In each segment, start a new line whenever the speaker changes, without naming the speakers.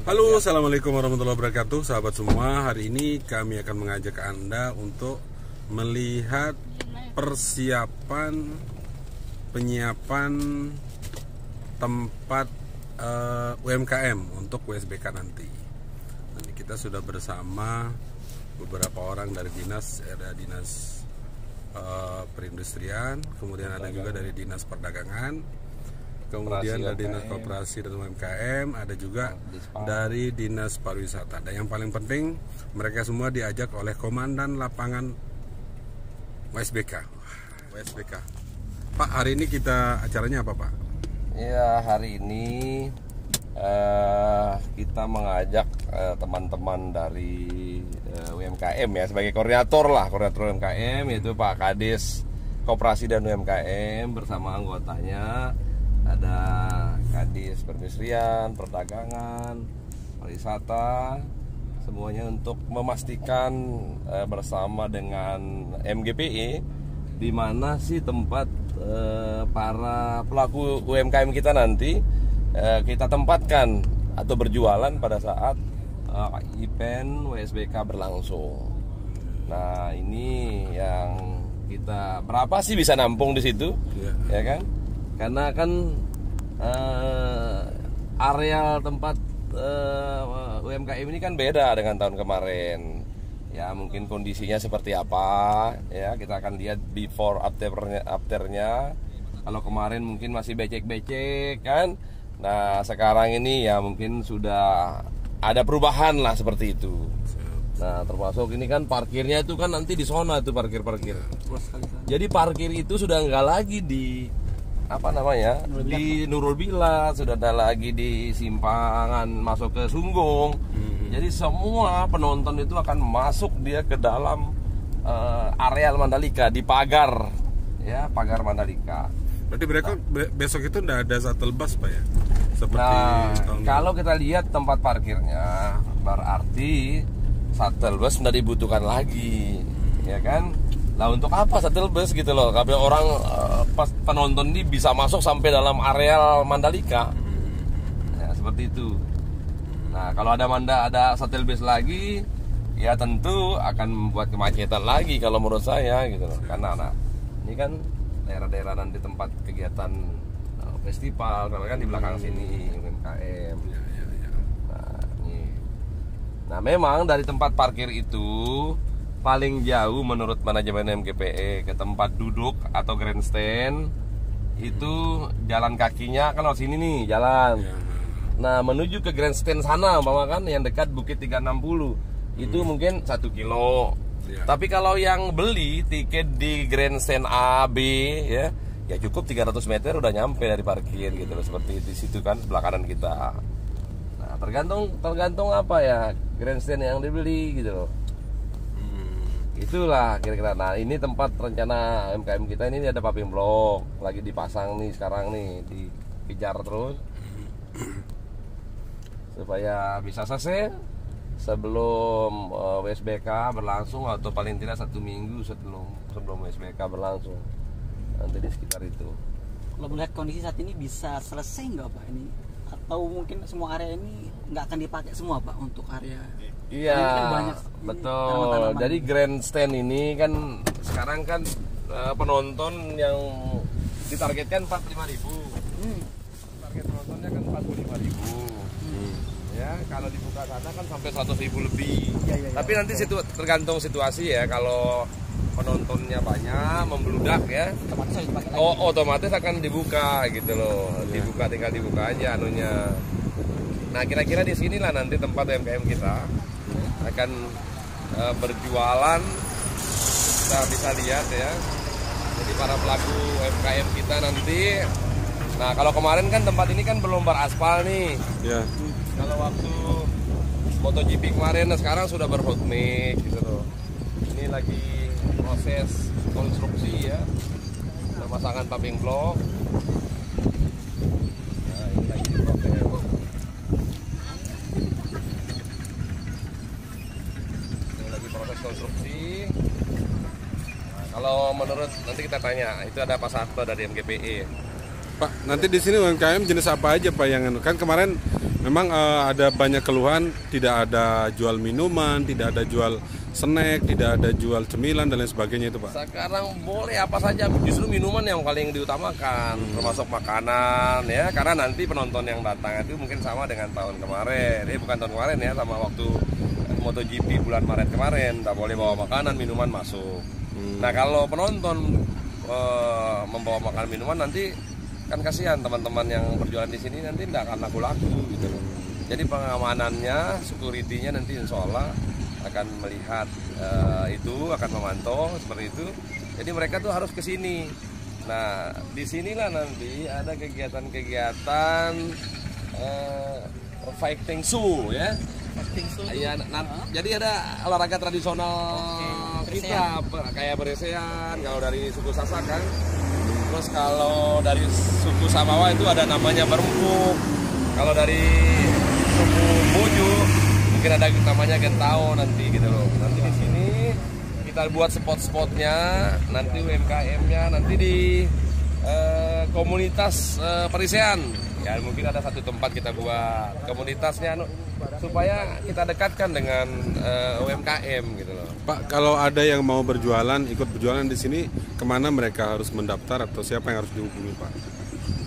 Halo, assalamualaikum warahmatullahi wabarakatuh, sahabat semua. Hari ini kami akan mengajak Anda untuk melihat penyiapan tempat UMKM untuk WSBK nanti. Nanti kita sudah bersama beberapa orang dari dinas, ada dinas perindustrian, kemudian ada juga dari dinas perdagangan, kemudian dari dinas koperasi dan UMKM, ada juga dari dinas pariwisata. Dan yang paling penting, mereka semua diajak oleh komandan lapangan WSBK. Pak, hari ini kita acaranya apa, Pak?
Ya, hari ini kita mengajak teman-teman dari UMKM ya, sebagai koordinator UMKM, yaitu Pak Kades Koperasi dan UMKM bersama anggotanya. Ada Kadis Perindustrian, Perdagangan, Pariwisata, semuanya untuk memastikan bersama dengan MGPE di mana sih tempat para pelaku UMKM kita nanti kita tempatkan atau berjualan pada saat event WSBK berlangsung. Nah, ini yang kita berapa sih bisa nampung di situ, ya kan? Karena kan areal tempat UMKM ini kan beda dengan tahun kemarin. Ya, mungkin kondisinya seperti apa ya, kita akan lihat before afternya. Kalau kemarin mungkin masih becek-becek kan. Nah, sekarang ini ya mungkin sudah ada perubahan lah seperti itu. Nah, termasuk ini kan parkirnya itu kan nanti di zona itu parkir. Jadi parkir itu sudah nggak lagi di di Nurul Bilad, sudah ada lagi di simpangan masuk ke Sunggung. Jadi semua penonton itu akan masuk dia ke dalam areal Mandalika di pagar Mandalika.
Berarti mereka besok itu tidak ada shuttle bus, Pak ya? Seperti
kalau kita lihat tempat parkirnya, berarti shuttle bus tidak dibutuhkan lagi, ya kan? Nah, untuk apa shuttle bus gitu loh? Kalau orang pas penonton ini bisa masuk sampai dalam areal Mandalika, ya seperti itu. Nah, kalau ada shuttle bus lagi, ya tentu akan membuat kemacetan lagi kalau menurut saya gitu loh. Karena ini kan daerah-daerah nanti tempat kegiatan festival, karena kan di belakang sini UMKM. Nah, memang dari tempat parkir itu paling jauh menurut manajemen MGPE ke tempat duduk atau grandstand itu jalan kakinya kan lewat sini nih jalan. Nah, menuju ke grandstand sana kan yang dekat Bukit 360 itu mungkin 1 kilo. Tapi kalau yang beli tiket di grandstand A, B ya cukup 300 meter udah nyampe dari parkir gitu loh, seperti di situ kan belakangan kita. Nah, tergantung apa ya grandstand yang dibeli gitu loh. Itulah kira-kira. Nah, ini tempat rencana UMKM kita ini ada paving block lagi dipasang nih sekarang nih, dikejar terus supaya bisa selesai sebelum WSBK berlangsung, atau paling tidak 1 minggu sebelum WSBK berlangsung nanti di sekitar itu.
Kalau melihat kondisi saat ini bisa selesai nggak, Pak, ini? Atau mungkin semua area ini nggak akan dipakai semua, Pak, untuk area?
Iya,
kan
betul. Jadi grandstand ini kan sekarang kan penonton yang ditargetkan 45.000. Target penontonnya kan 45.000. Ya, kalau dibuka sana kan sampai 100.000 lebih. Tapi nanti tergantung situasi ya. Kalau penontonnya banyak, membludak ya, otomatis akan dibuka gitu loh. Tinggal dibuka aja anunya. Nah, kira-kira di sinilah nanti tempat UMKM kita akan berjualan. Kita bisa lihat ya. Jadi para pelaku UMKM kita nanti. Nah, kalau kemarin kan tempat ini kan belum beraspal nih.
Ya.
Kalau waktu MotoGP kemarin, nah sekarang sudah berhot mix gitu loh. Ini lagi proses konstruksi ya, pemasangan paving block. Nah, ini lagi diproses. Ini lagi proses konstruksi. Nah, kalau menurut nanti kita tanya, itu ada Pak Sarto dari MGPE.
Pak, nanti di sini UMKM jenis apa aja, Pak, yang kan kemarin Memang ada banyak keluhan, tidak ada jual minuman, tidak ada jual snack, tidak ada jual cemilan dan lain sebagainya itu Pak.
Sekarang boleh apa saja, justru minuman yang paling diutamakan, termasuk makanan ya, karena nanti penonton yang datang itu mungkin sama dengan tahun kemarin, bukan tahun kemarin ya, sama waktu MotoGP bulan Maret kemarin, tak boleh bawa makanan, minuman masuk. Nah kalau penonton membawa makanan minuman nanti kan kasihan teman-teman yang berjualan di sini nanti tidak akan laku-laku gitu loh. Jadi pengamanannya, security-nya nanti insya Allah akan melihat itu, akan memantau seperti itu. Jadi mereka tuh harus ke sini. Nah disinilah nanti ada kegiatan-kegiatan fighting show ya. Iya, jadi ada olahraga tradisional kita kayak beresean kalau dari suku Sasak kan. Terus kalau dari suku Samawa itu ada namanya berempuk. Kalau dari suku Bojo mungkin ada namanya Gentao nanti gitu loh. Nanti di sini kita buat spot-spotnya, nanti UMKM-nya nanti di komunitas perisean. Ya mungkin ada satu tempat kita buat komunitasnya supaya kita dekatkan dengan UMKM gitu loh.
Pak, kalau ada yang mau berjualan, ikut berjualan di sini, kemana mereka harus mendaftar atau siapa yang harus dihubungi Pak?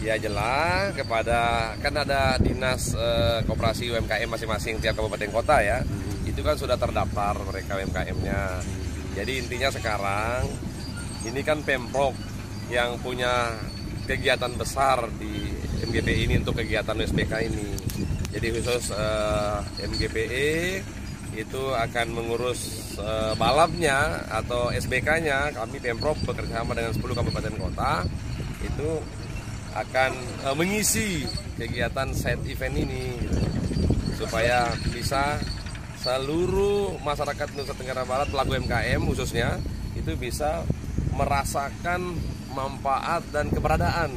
Ya jelas kepada, kan ada dinas koperasi UMKM masing-masing tiap kabupaten kota ya. Itu kan sudah terdaftar mereka UMKM-nya. Jadi intinya sekarang ini kan Pemprov yang punya kegiatan besar di MGPI ini untuk kegiatan USBK ini. Jadi khusus MGPE itu akan mengurus balapnya atau SBK-nya. Kami Pemprov bekerjasama dengan 10 kabupaten kota itu akan mengisi kegiatan side event ini supaya bisa seluruh masyarakat Nusa Tenggara Barat pelaku UMKM khususnya itu bisa merasakan manfaat dan keberadaan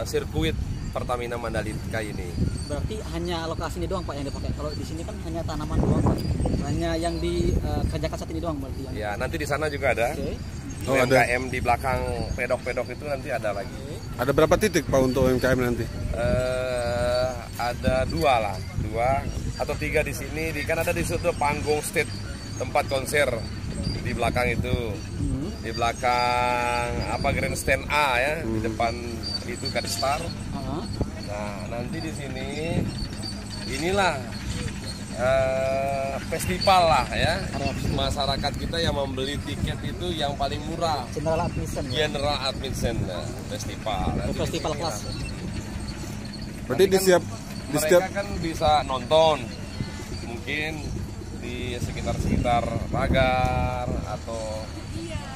sirkuit Pertamina Mandalika ini.
Berarti hanya lokasi ini doang Pak yang dipakai. Kalau di sini kan hanya tanaman doang Pak. Hanya yang dikerjakan saat ini doang berarti.
Ya nanti di sana juga ada.
Okay.
UMKM di belakang pedok-pedok itu nanti ada lagi.
Ada berapa titik Pak untuk UMKM nanti?
Ada 2 atau 3 di sini. Kan ada di situ panggung stage tempat konser di belakang itu. Di belakang grandstand A ya, di depan itu Kadistar. Nah nanti di sini inilah festival lah ya, masyarakat kita yang membeli tiket itu yang paling murah.
General Admission.
General Admission festival.
Festival kelas.
Berarti
mereka kan bisa nonton mungkin di sekitar pagar atau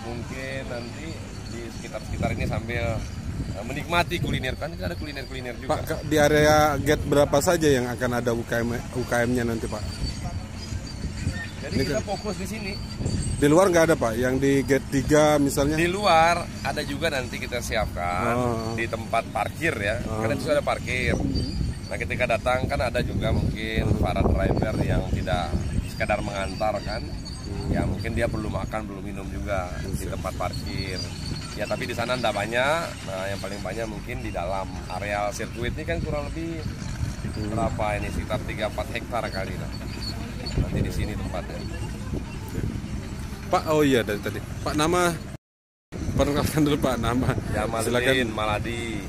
mungkin nanti di sekitar ini sambil menikmati kuliner, kan ada kuliner juga.
Pak, di area gate berapa saja yang akan ada UKM-nya nanti Pak?
Jadi kita fokus di sini.
Di luar nggak ada Pak? Yang di gate 3 misalnya?
Di luar ada juga nanti kita siapkan di tempat parkir ya. Karena itu ada parkir. Nah ketika datang kan ada juga mungkin para driver yang tidak sekadar mengantar kan. Ya mungkin dia perlu makan, perlu minum juga di tempat parkir. Ya tapi di sana enggak banyak. Nah yang paling banyak mungkin di dalam areal sirkuit ini kan kurang lebih berapa ini, sekitar 3-4 hektar kali lah. Nanti di sini tempatnya.
Pak, oh iya dari tadi. Pak, nama perkenalkan dulu Pak, nama.
Jamaludin Maladi.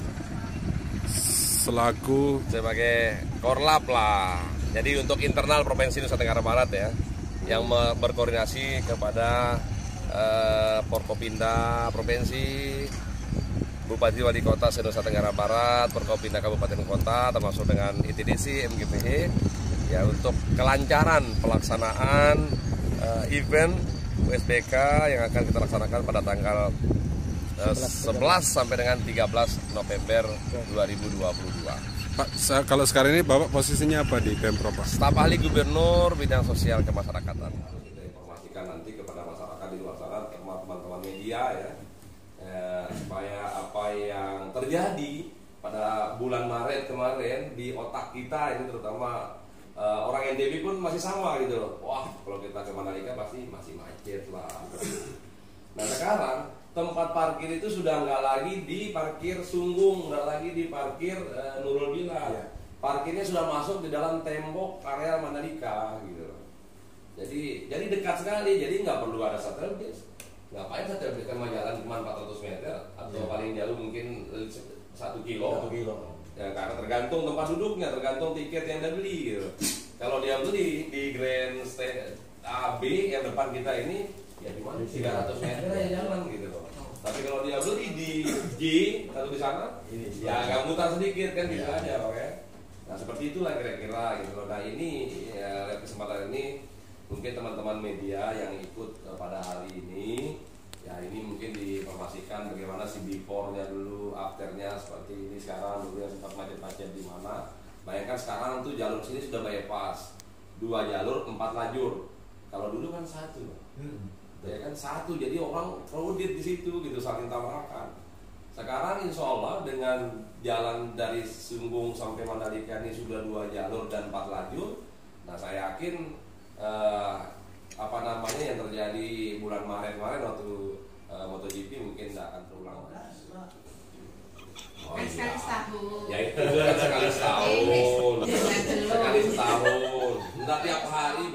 Selaku
sebagai Korlap lah. Jadi untuk internal Provinsi Nusa Tenggara Barat ya, yang berkoordinasi kepada Forkopimda Provinsi, Bupati Wali Kota se-Nusa Tenggara Barat, Forkopimda Kabupaten Kota, termasuk dengan ITDC, MGPH, ya untuk kelancaran pelaksanaan event USBK yang akan kita laksanakan pada tanggal 11 sampai dengan 13 November 2022.
Pak, kalau sekarang ini Bapak posisinya apa di Pemprov Pak?
Staf Ahli Gubernur Bidang Sosial Kemasyarakatan. Kita informasikan nanti kepada masyarakat di luar sana, teman-teman media ya, supaya apa yang terjadi pada bulan Maret kemarin di otak kita ini terutama orang NTB pun masih sama gitu loh. Wah, kalau kita ke Mandalika pasti masih macet lah. Nah sekarang tempat parkir itu sudah nggak lagi di parkir Sunggung, nggak lagi di parkir Nurul Bilal. Ya. parkirnya sudah masuk di dalam tembok area Mandalika gitu. Jadi dekat sekali, jadi nggak perlu ada shuttle bus. Ngapain shuttle bus, kan jalan cuma 400 meter atau paling jauh mungkin 1 kilo. Ya, karena tergantung tempat duduknya, tergantung tiket yang dia beli gitu. Kalau dia beli di Grandstand A, B yang depan kita ini, ya cuma 300 meter ya jalan gitu loh. Tapi kalau dia beli di G atau di sana, ya agak mutar sedikit kan gitu aja, oke. Nah seperti itulah kira-kira gitu loh. Nah ini ya, kesempatan ini mungkin teman-teman media yang ikut pada hari ini, ya ini mungkin diinformasikan bagaimana si before-nya dulu, after-nya seperti ini sekarang, dulu yang sempat macet-macet di mana. Bayangkan sekarang tuh jalur sini sudah bypass, 2 jalur 4 lajur. Kalau dulu kan 1, ya kan 1, jadi orang crowded di situ gitu, saling tabrakan. Sekarang insya Allah dengan jalan dari Sunggung sampai Mandalika ini sudah 2 jalur dan 4 lajur. Nah saya yakin yang terjadi bulan Maret kemarin waktu MotoGP mungkin tidak akan terulang lagi.
Kan sekali setahun.
Ya itu kan sekali setahun. Sekali setahun. Enggak tiap hari